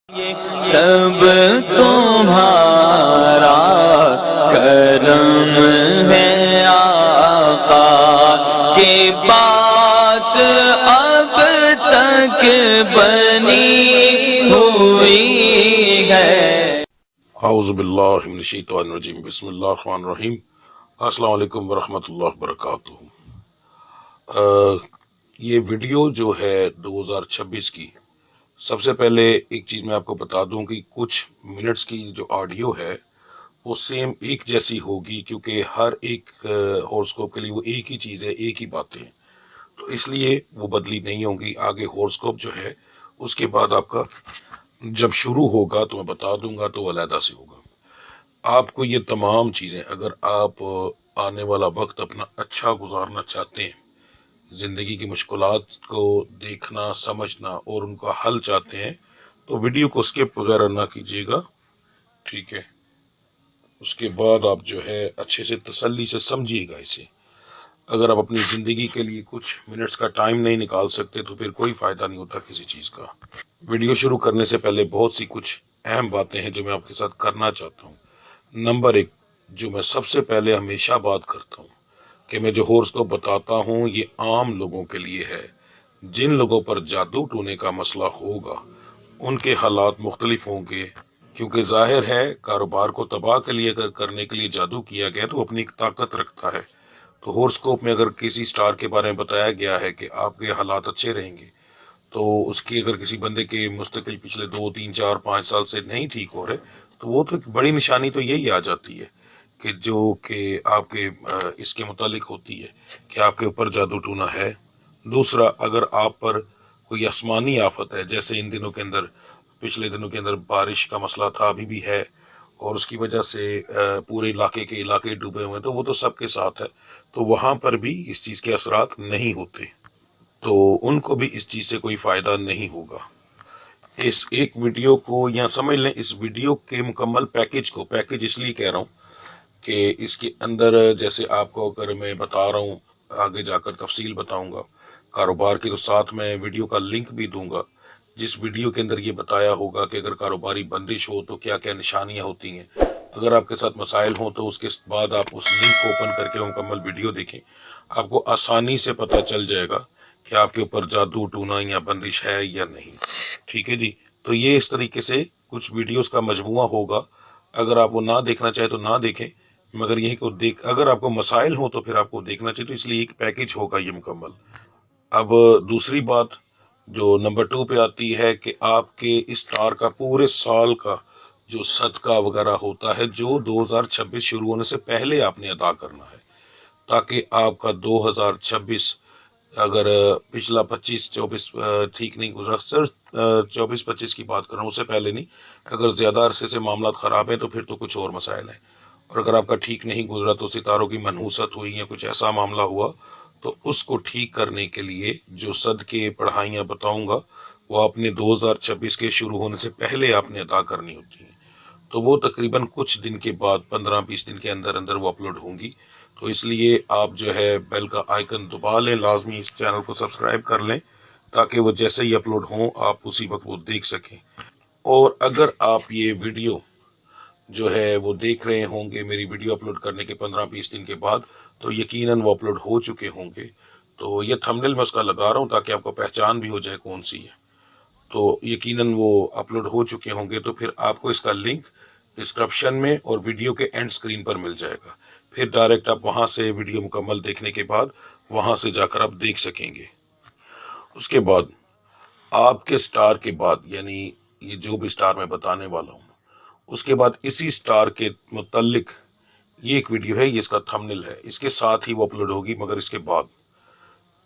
سب تمہارا کرم ہے آقا کی بات اب تک بنی ہوئی ہے۔ اعوذ باللہ من الشیطان الرجیم، بسم اللہ الرحمن الرحیم۔ السلام علیکم ورحمۃ اللہ وبرکاتہ۔ یہ ویڈیو جو ہے 2026 کی، سب سے پہلے ایک چیز میں آپ کو بتا دوں کہ کچھ منٹس کی جو آڈیو ہے وہ سیم ایک جیسی ہوگی، کیونکہ ہر ایک ہورسکوپ کے لیے وہ ایک ہی چیز ہے، ایک ہی باتیں ہیں، تو اس لیے وہ بدلی نہیں ہوں گی۔ آگے ہورسکوپ جو ہے اس کے بعد آپ کا جب شروع ہوگا تو میں بتا دوں گا، تو وہ علیحدہ سے ہوگا۔ آپ کو یہ تمام چیزیں، اگر آپ آنے والا وقت اپنا اچھا گزارنا چاہتے ہیں، زندگی کی مشکلات کو دیکھنا سمجھنا اور ان کا حل چاہتے ہیں، تو ویڈیو کو سکپ وغیرہ نہ کیجیے گا، ٹھیک ہے؟ اس کے بعد آپ جو ہے اچھے سے تسلی سے سمجھیے گا اسے۔ اگر آپ اپنی زندگی کے لیے کچھ منٹس کا ٹائم نہیں نکال سکتے تو پھر کوئی فائدہ نہیں ہوتا کسی چیز کا۔ ویڈیو شروع کرنے سے پہلے بہت سی کچھ اہم باتیں ہیں جو میں آپ کے ساتھ کرنا چاہتا ہوں۔ نمبر 1، جو میں سب سے پہلے ہمیشہ بات کرتا ہوں کہ میں جو ہورسکوپ بتاتا ہوں یہ عام لوگوں کے لیے ہے۔ جن لوگوں پر جادو ٹونے کا مسئلہ ہوگا ان کے حالات مختلف ہوں گے، کیونکہ ظاہر ہے کاروبار کو تباہ کرنے کے لیے جادو کیا گیا تو وہ اپنی ایک طاقت رکھتا ہے۔ تو ہورسکوپ میں اگر کسی سٹار کے بارے میں بتایا گیا ہے کہ آپ کے حالات اچھے رہیں گے، تو اس کی اگر کسی بندے کے مستقل پچھلے 2 3 4 5 سال سے نہیں ٹھیک ہو رہے، تو وہ تو ایک بڑی نشانی تو یہی آ جاتی ہے کہ جو کہ آپ کے اس کے متعلق ہوتی ہے کہ آپ کے اوپر جادو ٹونا ہے۔ دوسرا، اگر آپ پر کوئی آسمانی آفت ہے، جیسے ان دنوں کے اندر، پچھلے دنوں کے اندر بارش کا مسئلہ تھا، ابھی بھی ہے، اور اس کی وجہ سے پورے علاقے ڈوبے ہوئے ہیں، تو وہ تو سب کے ساتھ ہے، تو وہاں پر بھی اس چیز کے اثرات نہیں ہوتے، تو ان کو بھی اس چیز سے کوئی فائدہ نہیں ہوگا۔ اس ایک ویڈیو کو یا سمجھ لیں اس ویڈیو کے مکمل پیکج اس لیے کہہ رہا ہوں کہ اس کے اندر جیسے آپ کو اگر میں بتا رہا ہوں، آگے جا کر تفصیل بتاؤں گا کاروبار کی، تو ساتھ میں ویڈیو کا لنک بھی دوں گا جس ویڈیو کے اندر یہ بتایا ہوگا کہ اگر کاروباری بندش ہو تو کیا کیا نشانیاں ہوتی ہیں۔ اگر آپ کے ساتھ مسائل ہوں تو اس کے بعد آپ اس لنک کو اوپن کر کے مکمل ویڈیو دیکھیں، آپ کو آسانی سے پتہ چل جائے گا کہ آپ کے اوپر جادو ٹونا یا بندش ہے یا نہیں، ٹھیک ہے جی؟ تو یہ اس طریقے سے کچھ ویڈیوز کا مجموعہ ہوگا۔ اگر آپ وہ نہ دیکھنا چاہیں تو نہ دیکھیں، مگر یہی کو اگر آپ کو مسائل ہوں تو پھر آپ کو دیکھنا چاہیے، تو اس لیے ایک پیکج ہوگا یہ مکمل۔ اب دوسری بات جو نمبر 2 پہ آتی ہے کہ آپ کے اسٹار کا پورے سال کا جو صدقہ وغیرہ ہوتا ہے، جو 2026 شروع ہونے سے پہلے آپ نے ادا کرنا ہے، تاکہ آپ کا 2026 اگر پچھلا 25 24 ٹھیک نہیں گزرا، صرف 24 25 کی بات کر رہا ہوں، اس سے پہلے نہیں، اگر زیادہ عرصے سے معاملات خراب ہیں تو پھر تو کچھ اور مسائل ہیں، اور اگر آپ کا ٹھیک نہیں گزرا تو ستاروں کی منحوست ہوئی یا کچھ ایسا معاملہ ہوا، تو اس کو ٹھیک کرنے کے لیے جو صدقے پڑھائیاں بتاؤں گا وہ آپ نے 2026 کے شروع ہونے سے پہلے آپ نے ادا کرنی ہوتی ہیں، تو وہ تقریباً کچھ دن کے بعد 15 20 دن کے اندر اندر وہ اپلوڈ ہوں گی۔ تو اس لیے آپ جو ہے بیل کا آئیکن دبا لیں، لازمی اس چینل کو سبسکرائب کر لیں، تاکہ وہ جیسے ہی اپلوڈ ہوں آپ اسی وقت وہ دیکھ سکیں۔ اور اگر آپ یہ ویڈیو جو ہے وہ دیکھ رہے ہوں گے میری ویڈیو اپلوڈ کرنے کے 15 20 دن کے بعد، تو یقیناً وہ اپلوڈ ہو چکے ہوں گے، تو یہ تھمبنیل میں اس کا لگا رہا ہوں تاکہ آپ کو پہچان بھی ہو جائے کون سی ہے، تو یقیناً وہ اپلوڈ ہو چکے ہوں گے، تو پھر آپ کو اس کا لنک ڈسکرپشن میں اور ویڈیو کے اینڈ سکرین پر مل جائے گا، پھر ڈائریکٹ آپ وہاں سے ویڈیو مکمل دیکھنے کے بعد وہاں سے جا کر آپ دیکھ سکیں گے۔ اس کے بعد آپ کے سٹار کے بعد، یعنی یہ جو بھی سٹار میں بتانے والا ہوں، اس کے بعد اسی سٹار کے متعلق یہ ایک ویڈیو ہے، یہ اس کا تھمبنیل ہے، اس کے ساتھ ہی وہ اپلوڈ ہوگی، مگر اس کے بعد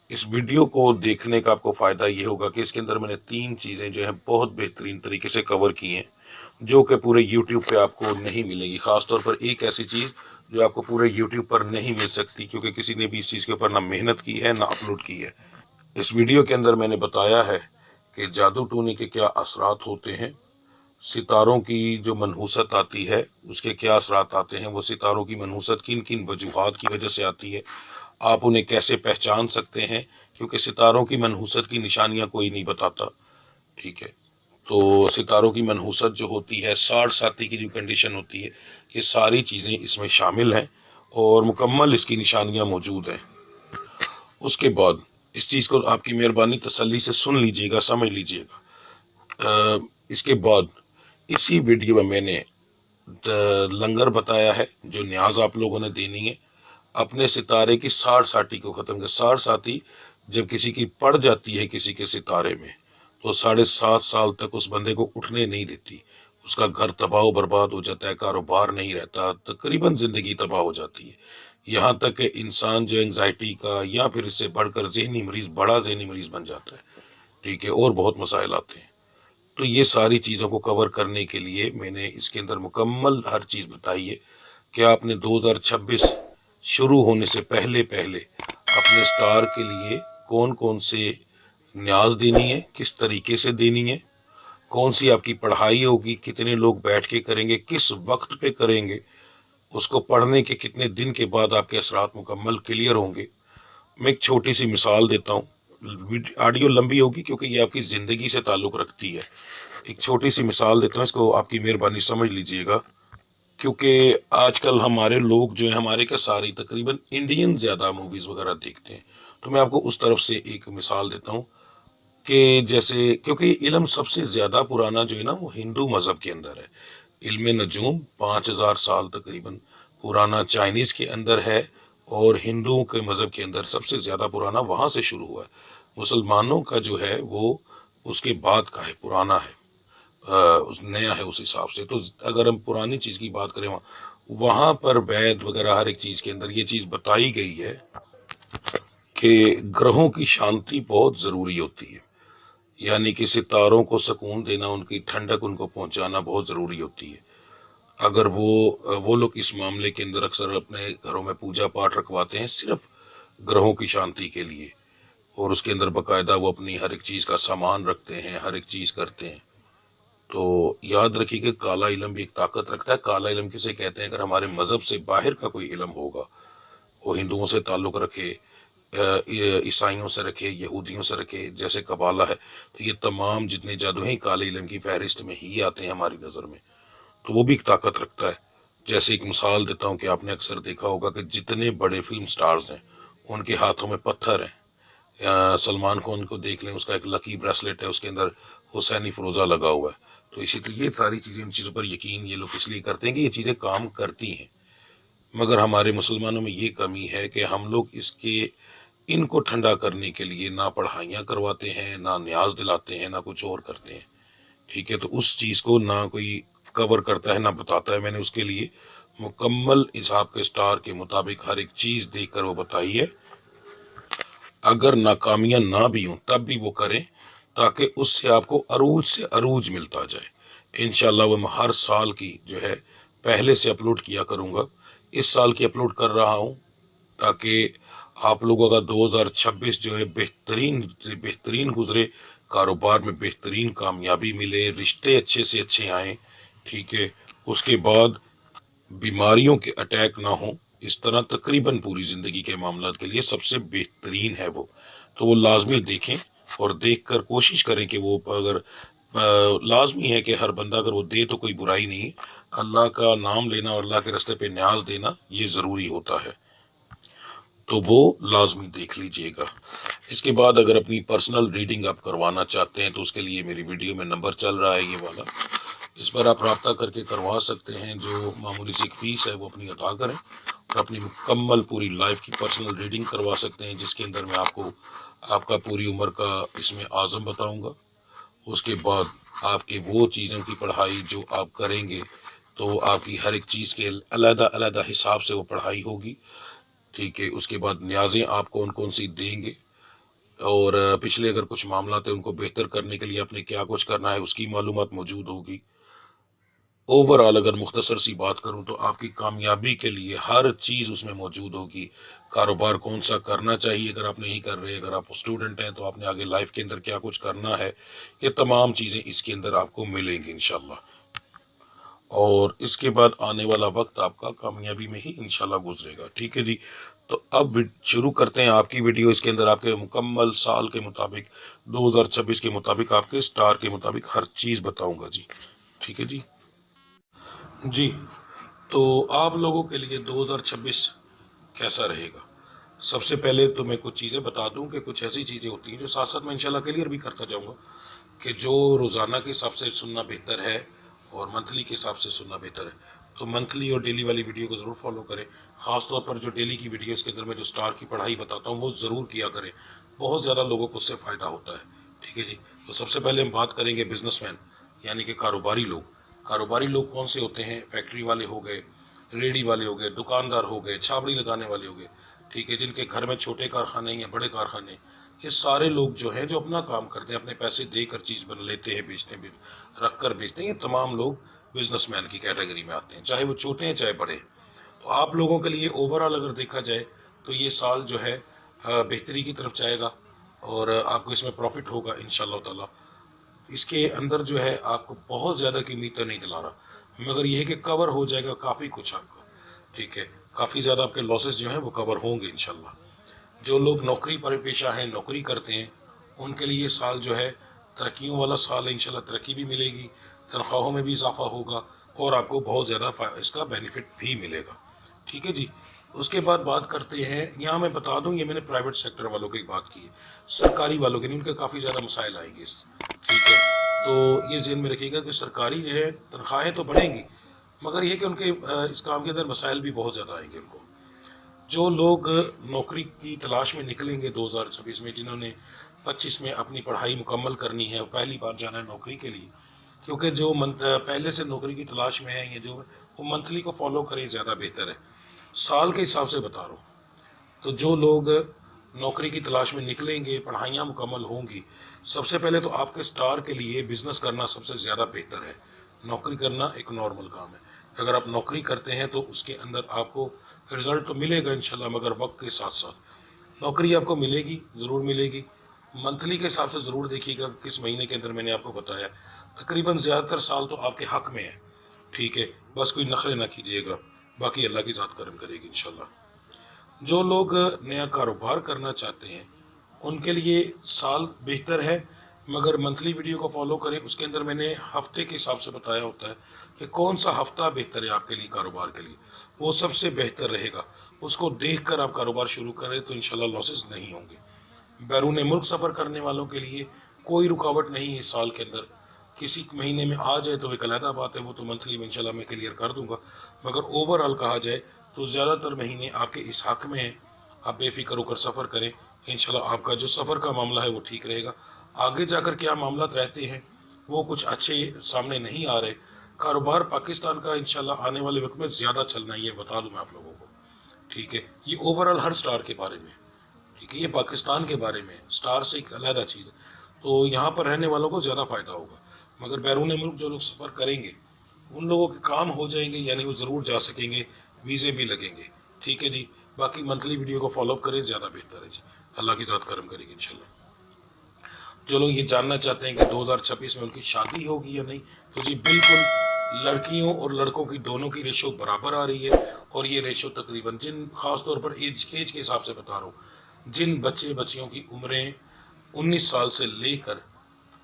اس ویڈیو کو دیکھنے کا آپ کو فائدہ یہ ہوگا کہ اس کے اندر میں نے 3 چیزیں جو ہیں بہت بہترین طریقے سے کور کی ہیں، جو کہ پورے یوٹیوب پہ آپ کو نہیں ملیں گی، خاص طور پر ایک ایسی چیز جو آپ کو پورے یوٹیوب پر نہیں مل سکتی، کیونکہ کسی نے بھی اس چیز کے اوپر نہ محنت کی ہے نہ اپلوڈ کی ہے۔ اس ویڈیو کے اندر میں نے بتایا ہے کہ جادو ٹونے کے کیا اثرات ہوتے ہیں، ستاروں کی جو منحوست آتی ہے اس کے کیا اثرات آتے ہیں، وہ ستاروں کی منحوست کن کن وجوہات کی وجہ سے آتی ہے، آپ انہیں کیسے پہچان سکتے ہیں، کیونکہ ستاروں کی منحوست کی نشانیاں کوئی نہیں بتاتا، ٹھیک ہے؟ تو ستاروں کی منحوست جو ہوتی ہے، 60 کی جو کنڈیشن ہوتی ہے، یہ ساری چیزیں اس میں شامل ہیں اور مکمل اس کی نشانیاں موجود ہیں۔ اس کے بعد اس چیز کو آپ کی مہربانی تسلی سے سن لیجئے گا، سمجھ لیجئے گا۔ اس کے بعد اسی ویڈیو میں نے لنگر بتایا ہے جو نیاز آپ لوگوں نے دینی ہے اپنے ستارے کی 60 کو ختم کر۔ 60 جب کسی کی پڑ جاتی ہے کسی کے ستارے میں تو 7.5 سال تک اس بندے کو اٹھنے نہیں دیتی، اس کا گھر تباہ و برباد ہو جاتا ہے، کاروبار نہیں رہتا، تقریباً زندگی تباہ ہو جاتی ہے، یہاں تک کہ انسان جو انگزائٹی کا یا پھر اس سے بڑھ کر ذہنی مریض، بڑا ذہنی مریض بن جاتا ہے، ٹھیک ہے، اور بہت مسائل آتے ہیں۔ تو یہ ساری چیزوں کو کور کرنے کے لیے میں نے اس کے اندر مکمل ہر چیز بتائی ہے کہ آپ نے 2026 شروع ہونے سے پہلے اپنے سٹار کے لیے کون کون سے نیاز دینی ہے، کس طریقے سے دینی ہے، کون سی آپ کی پڑھائی ہوگی، کتنے لوگ بیٹھ کے کریں گے، کس وقت پہ کریں گے، اس کو پڑھنے کے کتنے دن کے بعد آپ کے اثرات مکمل کلیئر ہوں گے۔ میں ایک چھوٹی سی مثال دیتا ہوں، آڈیو لمبی ہوگی کیونکہ یہ آپ کی زندگی سے تعلق رکھتی ہے۔ ایک چھوٹی سی مثال دیتا ہوں، اس کو آپ کی مہربانی سمجھ لیجئے گا، کیونکہ آج کل ہمارے لوگ جو ہیں، ہمارے کا ساری تقریباً انڈین زیادہ موویز وغیرہ دیکھتے ہیں، تو میں آپ کو اس طرف سے ایک مثال دیتا ہوں کہ جیسے، کیونکہ علم سب سے زیادہ پرانا جو ہے نا وہ ہندو مذہب کے اندر ہے، علم نجوم 5000 سال تقریباً پرانا چائنیز کے اندر ہے، اور ہندوؤں کے مذہب کے اندر سب سے زیادہ پرانا وہاں سے شروع ہوا ہے۔ مسلمانوں کا جو ہے وہ اس کے بعد کا ہے، پرانا ہے، نیا ہے اس حساب سے۔ تو اگر ہم پرانی چیز کی بات کریں، وہاں پر وید وغیرہ ہر ایک چیز کے اندر یہ چیز بتائی گئی ہے کہ گرہوں کی شانتی بہت ضروری ہوتی ہے، یعنی کہ ستاروں کو سکون دینا، ان کی ٹھنڈک ان کو پہنچانا بہت ضروری ہوتی ہے۔ اگر وہ لوگ اس معاملے کے اندر اکثر اپنے گھروں میں پوجا پاٹ رکھواتے ہیں صرف گرہوں کی شانتی کے لیے، اور اس کے اندر باقاعدہ وہ اپنی ہر ایک چیز کا سامان رکھتے ہیں، ہر ایک چیز کرتے ہیں، تو یاد رکھیے کہ کالا علم بھی ایک طاقت رکھتا ہے۔ کالا علم کسے کہتے ہیں؟ اگر ہمارے مذہب سے باہر کا کوئی علم ہوگا، وہ ہندوؤں سے تعلق رکھے، عیسائیوں سے رکھے، یہودیوں سے رکھے، جیسے قبالہ ہے، تو یہ تمام جتنے جادو ہیں کالے علم کی فہرست میں ہی آتے ہیں ہماری نظر میں، تو وہ بھی ایک طاقت رکھتا ہے۔ جیسے ایک مثال دیتا ہوں کہ آپ نے اکثر دیکھا ہوگا کہ جتنے بڑے فلم سٹارز ہیں ان کے ہاتھوں میں پتھر ہیں۔ سلمان خان کو دیکھ لیں، اس کا ایک لکی بریسلیٹ ہے، اس کے اندر حسینی فروزہ لگا ہوا ہے۔ تو اسی لیے یہ ساری چیزیں، ان چیزوں پر یقین یہ لوگ اس لیے کرتے ہیں کہ یہ چیزیں کام کرتی ہیں، مگر ہمارے مسلمانوں میں یہ کمی ہے کہ ہم لوگ ان کو ٹھنڈا کرنے کے لیے نہ پڑھائیاں کرواتے ہیں، نہ نیاز دلاتے ہیں، نہ کچھ اور کرتے ہیں، ٹھیک ہے۔ تو اس چیز کو نہ کوئی کور کرتا ہے نہ بتاتا ہے۔ میں نے اس کے لیے مکمل حساب کے سٹار کے مطابق ہر ایک چیز دیکھ کر وہ بتائی ہے۔ اگر ناکامیاں نہ بھی ہوں تب بھی وہ کریں، تاکہ اس سے آپ کو عروج سے عروج ملتا جائے۔ انشاءاللہ وہ میں ہر سال کی جو ہے پہلے سے اپلوڈ کیا کروں گا، اس سال کی اپلوڈ کر رہا ہوں تاکہ آپ لوگوں کا 2026 جو ہے بہترین سے بہترین گزرے، کاروبار میں بہترین کامیابی ملے، رشتے اچھے سے اچھے آئیں، ٹھیک ہے۔ اس کے بعد بیماریوں کے اٹیک نہ ہوں، اس طرح تقریباً پوری زندگی کے معاملات کے لیے سب سے بہترین ہے وہ، تو وہ لازمی دیکھیں اور دیکھ کر کوشش کریں کہ وہ اگر لازمی ہے کہ ہر بندہ اگر وہ دے تو کوئی برائی نہیں ہے، اللہ کا نام لینا اور اللہ کے راستے پہ نیاز دینا یہ ضروری ہوتا ہے، تو وہ لازمی دیکھ لیجئے گا۔ اس کے بعد اگر اپنی پرسنل ریڈنگ آپ کروانا چاہتے ہیں تو اس کے لیے میری ویڈیو میں نمبر چل رہا ہے یہ والا، اس پر آپ رابطہ کر کے کروا سکتے ہیں، جو معمولی سی فیس ہے وہ اپنی ادا کریں اور اپنی مکمل پوری لائف کی پرسنل ریڈنگ کروا سکتے ہیں، جس کے اندر میں آپ کو آپ کا پوری عمر کا اس میں اعظم بتاؤں گا۔ اس کے بعد آپ کے وہ چیزوں کی پڑھائی جو آپ کریں گے تو آپ کی ہر ایک چیز کے علیحدہ علیحدہ حساب سے وہ پڑھائی ہوگی، ٹھیک ہے۔ اس کے بعد نیازیں آپ کون کون سی دیں گے، اور پچھلے اگر کچھ معاملات ہیں ان کو بہتر کرنے کے لیے آپ نے کیا کچھ کرنا ہے اس کی معلومات موجود ہوگی۔ اوورآل اگر مختصر سی بات کروں تو آپ کی کامیابی کے لیے ہر چیز اس میں موجود ہوگی۔ کاروبار کون سا کرنا چاہیے اگر آپ نہیں کر رہے، اگر آپ اسٹوڈنٹ ہیں تو آپ نے آگے لائف کے اندر کیا کچھ کرنا ہے، یہ تمام چیزیں اس کے اندر آپ کو ملیں گی انشاءاللہ۔ اور اس کے بعد آنے والا وقت آپ کا کامیابی میں ہی انشاءاللہ گزرے گا. ٹھیک ہے جی. تو اب شروع کرتے ہیں آپ کی ویڈیو. اس کے اندر آپ کے مکمل سال کے مطابق 2026 کے مطابق آپ کے سٹار کے مطابق ہر چیز بتاؤں گا جی. ٹھیک ہے جی. جی تو آپ لوگوں کے لیے 2026 کیسا رہے گا؟ سب سے پہلے تو میں کچھ چیزیں بتا دوں کہ کچھ ایسی چیزیں ہوتی ہیں جو ساتھ ساتھ میں انشاءاللہ کلیئر بھی کرتا جاؤں گا کہ جو روزانہ کے حساب سے سننا بہتر ہے اور منتھلی کے حساب سے سننا بہتر ہے. تو منتھلی اور ڈیلی والی ویڈیو کو ضرور فالو کریں. خاص طور پر جو ڈیلی کی ویڈیوز کے اندر میں جو سٹار کی پڑھائی بتاتا ہوں وہ ضرور کیا کریں. بہت زیادہ لوگوں کو اس سے فائدہ ہوتا ہے. ٹھیک ہے جی. تو سب سے پہلے ہم بات کریں گے بزنس مین یعنی کہ کاروباری لوگ. کاروباری لوگ کون سے ہوتے ہیں؟ فیکٹری والے ہو گئے، ریڑھی والے ہو گئے، دکاندار ہو گئے، چھابڑی لگانے والے ہو گئے. ٹھیک ہے. جن کے گھر میں چھوٹے کارخانے یا بڑے کارخانے، یہ سارے لوگ جو ہیں جو اپنا کام کرتے ہیں، اپنے پیسے دے کر چیز بن لیتے ہیں، بیچتے ہیں، رکھ کر بیچتے ہیں، یہ تمام لوگ بزنس مین کی کیٹیگری میں آتے ہیں، چاہے وہ چھوٹے ہیں چاہے بڑے ہیں. تو آپ لوگوں کے لیے اوورآل اگر دیکھا جائے تو یہ سال جو ہے بہتری کی طرف جائے گا اور آپ کو اس میں پروفٹ ہوگا انشاءاللہ تعالی. اس کے اندر جو ہے آپ کو بہت زیادہ کی امید تو نہیں دلا رہا، مگر یہ ہے کہ کور ہو جائے گا کافی کچھ آپ کو. ٹھیک ہے. کافی زیادہ آپ کے لاسز جو ہیں وہ کور ہوں گے انشاءاللہ. جو لوگ نوکری پر پیشہ ہیں، نوکری کرتے ہیں، ان کے لیے یہ سال جو ہے ترقیوں والا سال ہے. انشاءاللہ ترقی بھی ملے گی، تنخواہوں میں بھی اضافہ ہوگا اور آپ کو بہت زیادہ اس کا بینیفٹ بھی ملے گا. ٹھیک ہے جی. اس کے بعد بات کرتے ہیں، یہاں میں بتا دوں یہ میں نے پرائیویٹ سیکٹر والوں کی بات کی ہے، سرکاری والوں کے نہیں، ان کے کافی زیادہ مسائل آئیں گے. ٹھیک ہے. تو یہ ذہن میں رکھیے گا کہ سرکاری جو ہے تنخواہیں تو بڑھیں گی، مگر یہ کہ ان کے اس کام کے اندر مسائل بھی بہت زیادہ آئیں گے ان کو. جو لوگ نوکری کی تلاش میں نکلیں گے 2026 میں، جنہوں نے 25 میں اپنی پڑھائی مکمل کرنی ہے، پہلی بار جانا ہے نوکری کے لیے، کیونکہ جو پہلے سے نوکری کی تلاش میں ہیں، یہ جو وہ منتھلی کو فالو کریں زیادہ بہتر ہے. سال کے حساب سے بتا رہا ہوں. تو جو لوگ نوکری کی تلاش میں نکلیں گے، پڑھائیاں مکمل ہوں گی، سب سے پہلے تو آپ کے سٹار کے لیے بزنس کرنا سب سے زیادہ بہتر ہے. نوکری کرنا ایک نارمل کام ہے. اگر آپ نوکری کرتے ہیں تو اس کے اندر آپ کو رزلٹ تو ملے گا انشاءاللہ، مگر وقت کے ساتھ ساتھ نوکری آپ کو ملے گی، ضرور ملے گی. منتھلی کے حساب سے ضرور دیکھیے گا کس مہینے کے اندر. میں نے آپ کو بتایا تقریباً زیادہ تر سال تو آپ کے حق میں ہے. ٹھیک ہے. بس کوئی نخرے نہ کیجیے گا، باقی اللہ کی ذات کرم کرے گی انشاءاللہ. جو لوگ نیا کاروبار کرنا چاہتے ہیں ان کے لیے سال بہتر ہے، مگر منتھلی ویڈیو کو فالو کریں. اس کے اندر میں نے ہفتے کے حساب سے بتایا ہوتا ہے کہ کون سا ہفتہ بہتر ہے آپ کے لیے کاروبار کے لیے، وہ سب سے بہتر رہے گا. اس کو دیکھ کر آپ کاروبار شروع کریں تو انشاءاللہ لاسز نہیں ہوں گے. بیرون ملک سفر کرنے والوں کے لیے کوئی رکاوٹ نہیں ہے اس سال کے اندر. کسی مہینے میں آ جائے تو ایک علیحدہ بات ہے، وہ تو منتھلی میں انشاءاللہ میں کلیئر کر دوں گا. مگر اوورآل کہا جائے تو زیادہ تر مہینے آپ کے اس حق میں ہیں. آپ بے فکر ہو کر سفر کریں، انشاءاللہ آپ کا جو سفر کا معاملہ ہے وہ ٹھیک رہے گا. آگے جا کر کیا معاملات رہتے ہیں وہ کچھ اچھے سامنے نہیں آ رہے. کاروبار پاکستان کا انشاءاللہ آنے والے وقت میں زیادہ چلنا ہی ہے، بتا دوں میں آپ لوگوں کو. ٹھیک ہے. یہ اوورآل ہر سٹار کے بارے میں. ٹھیک ہے. یہ پاکستان کے بارے میں، سٹار سے ایک علیحدہ چیز ہے. تو یہاں پر رہنے والوں کو زیادہ فائدہ ہوگا، مگر بیرون ملک جو لوگ سفر کریں گے ان لوگوں کے کام ہو جائیں گے، یعنی وہ ضرور جا سکیں گے، ویزے بھی لگیں گے. ٹھیک ہے جی. باقی منتھلی ویڈیو کو فالو کریں زیادہ بہتر ہے جی. اللہ کی ذات کرم کرے گی انشاءاللہ. جو لوگ یہ جاننا چاہتے ہیں کہ 2026 میں ان کی شادی ہوگی یا نہیں، تو جی بالکل لڑکیوں اور لڑکوں کی دونوں کی ریشو برابر آ رہی ہے. اور یہ ریشو تقریباً خاص طور پر ایج کے حساب سے بتا رہا ہوں، جن بچے بچیوں کی عمریں 19 سال سے لے کر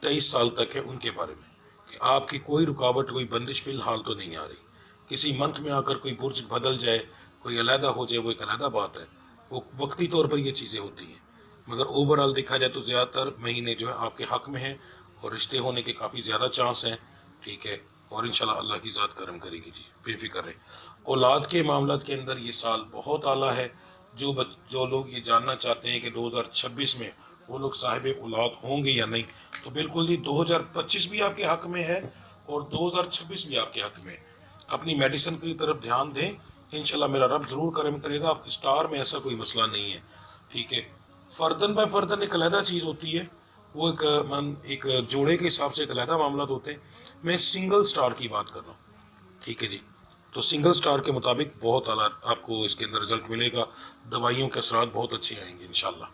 23 سال تک ہے ان کے بارے میں کہ آپ کی کوئی رکاوٹ، کوئی بندش فی الحال تو نہیں آ رہی. کسی منتھ میں آ کر کوئی برج بدل جائے، کوئی علیحدہ ہو جائے، وہ ایک علیحدہ بات ہے، وہ وقتی طور پر یہ چیزیں ہوتی ہیں. مگر اوورآل دیکھا جائے تو زیادہ تر مہینے جو ہے آپ کے حق میں ہیں اور رشتے ہونے کے کافی زیادہ چانس ہیں. ٹھیک ہے. اور انشاءاللہ اللہ کی ذات کرم کرے گی جی. بے فکر رہیں. اولاد کے معاملات کے اندر یہ سال بہت اعلیٰ ہے. جو لوگ یہ جاننا چاہتے ہیں کہ 2026 میں وہ لوگ صاحب اولاد ہوں گے یا نہیں، تو بالکل جی 2025 بھی آپ کے حق میں ہے اور 2026 بھی آپ کے حق میں ہے. اپنی میڈیسن کی طرف دھیان دیں، انشاءاللہ میرا رب ضرور کرم کرے گا. آپ کے سٹار میں ایسا کوئی مسئلہ نہیں ہے. ٹھیک ہے. فردن بائی فردن ایک علیحدہ چیز ہوتی ہے، وہ ایک جوڑے کے حساب سے ایک علیحدہ معاملات ہوتے ہیں. میں سنگل سٹار کی بات کر رہا ہوں. ٹھیک ہے جی. تو سنگل سٹار کے مطابق بہت اعلیٰ آپ کو اس کے اندر رزلٹ ملے گا. دوائیوں کے اثرات بہت اچھے آئیں گے انشاءاللہ.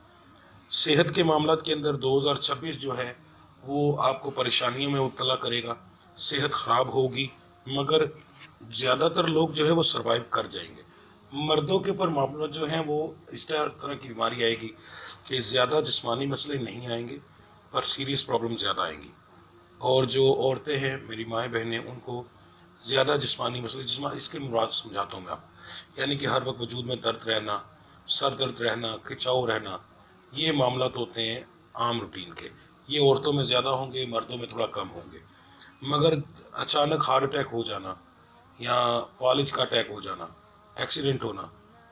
صحت کے معاملات کے اندر 2026 جو ہے وہ آپ کو پریشانیوں میں مبتلا کرے گا. صحت خراب ہوگی، مگر زیادہ تر لوگ جو ہے وہ سروائیو کر جائیں گے. مردوں کے اوپر معاملہ جو ہیں وہ اس طرح کی بیماری آئے گی کہ زیادہ جسمانی مسئلے نہیں آئیں گے پر سیریس پرابلم زیادہ آئیں گی. اور جو عورتیں ہیں میری مائیں بہنیں ان کو زیادہ جسمانی مسئلے اس کے مراد سمجھاتا ہوں میں آپ کو، یعنی کہ ہر وقت وجود میں درد رہنا، سر درد رہنا، کھچاؤ رہنا، یہ معاملات ہوتے ہیں عام روٹین کے. یہ عورتوں میں زیادہ ہوں گے، مردوں میں تھوڑا کم ہوں گے. مگر اچانک ہارٹ اٹیک ہو جانا یا فالج کا اٹیک ہو جانا، ایکسیڈنٹ ہونا،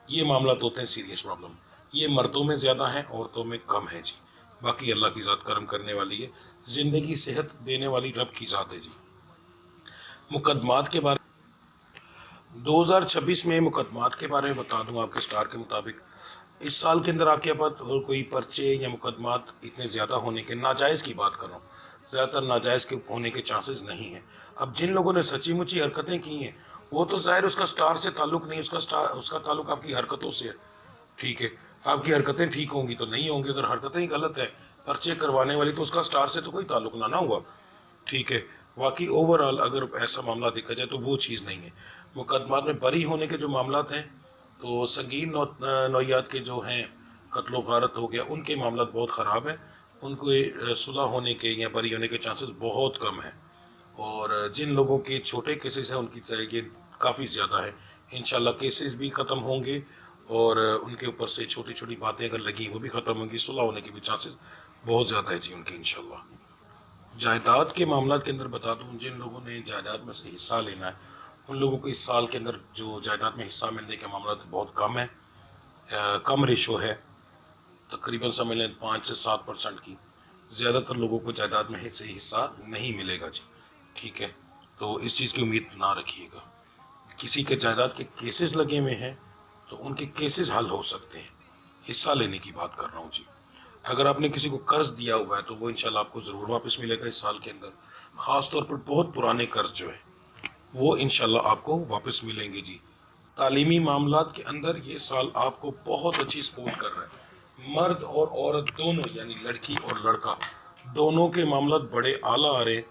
یہ معاملات ہوتے ہیں سیریس پرابلم. یہ مردوں میں زیادہ ہیں، عورتوں میں کم ہے جی. باقی اللہ کی ذات کرم کرنے والی ہے، زندگی صحت دینے والی رب کی ذات ہے جی. مقدمات کے بارے 2026 میں مقدمات کے بارے میں بتا دوں آپ کے سٹار کے مطابق. اس سال کے اندر آپ کے پاس کوئی پرچے یا مقدمات اتنے زیادہ ہونے کے، ناجائز کی بات کر رہا ہوں، زیادہ تر ناجائز کے ہونے کے چانسز نہیں ہیں. اب جن لوگوں نے سچی مچی حرکتیں کی ہیں وہ تو ظاہر اس کا سٹار سے تعلق نہیں، اس کا تعلق آپ کی حرکتوں سے ہے. ٹھیک ہے، آپ کی حرکتیں ٹھیک ہوں گی تو نہیں ہوں گی، اگر حرکتیں ہی غلط ہیں پرچے کروانے والی تو اس کا سٹار سے تو کوئی تعلق نہ ہوا. ٹھیک ہے، باقی اوورآل اگر ایسا معاملہ دیکھا جائے تو وہ چیز نہیں ہے. مقدمات میں بری ہونے کے جو معاملات ہیں تو سنگین نوعیات کے جو ہیں، قتل و غارت ہو گیا، ان کے معاملات بہت خراب ہیں. ان کو صلح ہونے کے یا بری ہونے کے چانسز بہت کم ہیں. اور جن لوگوں کے چھوٹے کیسز ہیں ان کی تعداد کافی زیادہ ہے. انشاءاللہ کیسز بھی ختم ہوں گے اور ان کے اوپر سے چھوٹی چھوٹی باتیں اگر لگیں وہ بھی ختم ہوں گی. صلح ہونے کے بھی چانسز بہت زیادہ ہے جی ان کے انشاءاللہ. جائیداد کے معاملات کے اندر بتا دوں، جن لوگوں نے جائیداد میں سے حصہ لینا ہے ان لوگوں کو اس سال کے اندر جو جائیداد میں حصہ ملنے کے معاملات بہت کم ہیں. کم ریشو ہے، تقریباً سمجھ لیں 5 سے 7% کی. زیادہ تر لوگوں کو جائیداد میں سے حصہ نہیں ملے گا جی. ٹھیک ہے، تو اس چیز کی امید نہ رکھیے گا. کسی کے جائیداد کے کیسز لگے ہوئے ہیں تو ان کے کیسز حل ہو سکتے ہیں. حصہ لینے کی بات کر رہا ہوں جی. اگر آپ نے کسی کو قرض دیا ہوا ہے تو وہ انشاءاللہ آپ کو ضرور واپس ملے گا اس سال کے اندر. خاص طور پر بہت پرانے قرض جو ہیں وہ انشاءاللہ آپ کو واپس ملیں گے جی. تعلیمی معاملات کے اندر یہ سال آپ کو بہت اچھی سپورٹ کر رہا ہے. مرد اور عورت دونوں، یعنی لڑکی اور لڑکا دونوں کے معاملات بڑے اعلیٰ آ رہے ہیں.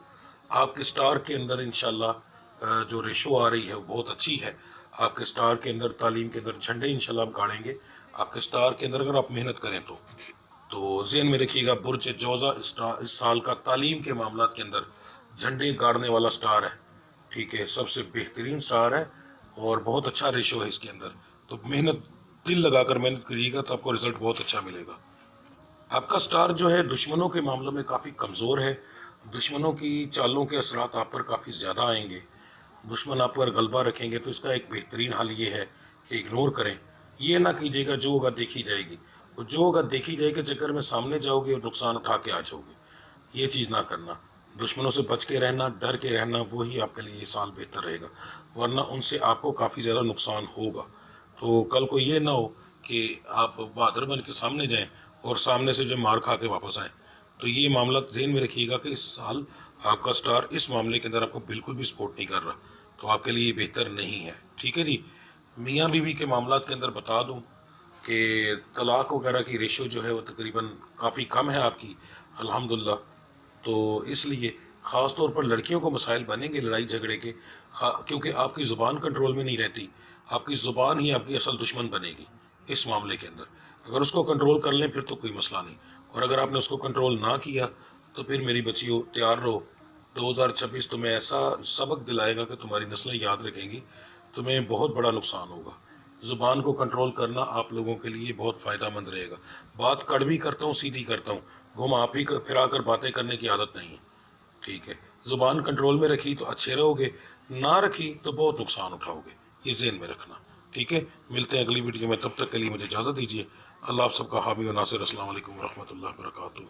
آپ کے سٹار کے اندر انشاءاللہ جو ریشو آ رہی ہے وہ بہت اچھی ہے. آپ کے سٹار کے اندر تعلیم کے اندر جھنڈے انشاءاللہ آپ گاڑیں گے. آپ کے سٹار کے اندر اگر آپ محنت کریں تو ذہن میں رکھیے گا برج جوزہ اس سال کا تعلیم کے معاملات کے اندر جھنڈے گاڑنے والا سٹار ہے. ٹھیک ہے، سب سے بہترین سٹار ہے اور بہت اچھا ریشو ہے اس کے اندر. تو محنت، دل لگا کر محنت کریے گا تو آپ کو رزلٹ بہت اچھا ملے گا. آپ کا سٹار جو ہے دشمنوں کے معاملوں میں کافی کمزور ہے. دشمنوں کی چالوں کے اثرات آپ پر کافی زیادہ آئیں گے. دشمن آپ پر غلبہ رکھیں گے تو اس کا ایک بہترین حل یہ ہے کہ اگنور کریں. یہ نہ کیجیے گا جو ہوگا دیکھی جائے گی، جو ہوگا دیکھی جائے گی چکر میں سامنے جاؤ گے اور نقصان اٹھا کے آ جاؤ گے. یہ چیز نہ کرنا. دشمنوں سے بچ کے رہنا، ڈر کے رہنا، وہی آپ کے لیے یہ سال بہتر رہے گا، ورنہ ان سے آپ کو کافی زیادہ نقصان ہوگا. تو کل کو یہ نہ ہو کہ آپ بہادر بن کے سامنے جائیں اور سامنے سے جو مار کھا کے واپس آئیں. تو یہ معاملات ذہن میں رکھیے گا کہ اس سال آپ کا سٹار اس معاملے کے اندر آپ کو بالکل بھی سپورٹ نہیں کر رہا، تو آپ کے لیے یہ بہتر نہیں ہے. ٹھیک ہے جی. میاں بیوی کے معاملات کے اندر بتا دوں کہ طلاق وغیرہ کی ریشو جو ہے وہ تقریباً کافی کم ہے آپ کی الحمدللہ. تو اس لیے خاص طور پر لڑکیوں کو مسائل بنیں گے لڑائی جھگڑے کے، کیونکہ آپ کی زبان کنٹرول میں نہیں رہتی. آپ کی زبان ہی آپ کی اصل دشمن بنے گی اس معاملے کے اندر. اگر اس کو کنٹرول کر لیں پھر تو کوئی مسئلہ نہیں، اور اگر آپ نے اس کو کنٹرول نہ کیا تو پھر میری بچیوں تیار رہو. 2026 تمہیں ایسا سبق دلائے گا کہ تمہاری نسلیں یاد رکھیں گی. تمہیں بہت بڑا نقصان ہوگا. زبان کو کنٹرول کرنا آپ لوگوں کے لیے بہت فائدہ مند رہے گا. بات کڑوی کرتا ہوں، سیدھی کرتا ہوں، گھما پھرا کر باتیں کرنے کی عادت نہیں ہے. ٹھیک ہے، زبان کنٹرول میں رکھی تو اچھے رہو گے، نہ رکھی تو بہت نقصان اٹھاؤ گے. یہ ذہن میں رکھنا. ٹھیک ہے، ملتے ہیں اگلی ویڈیو میں، تب تک کے لیے مجھے اجازت دیجیے. اللہ آپ سب کا حامی و ناصر. السلام علیکم ورحمۃ اللہ وبرکاتہ.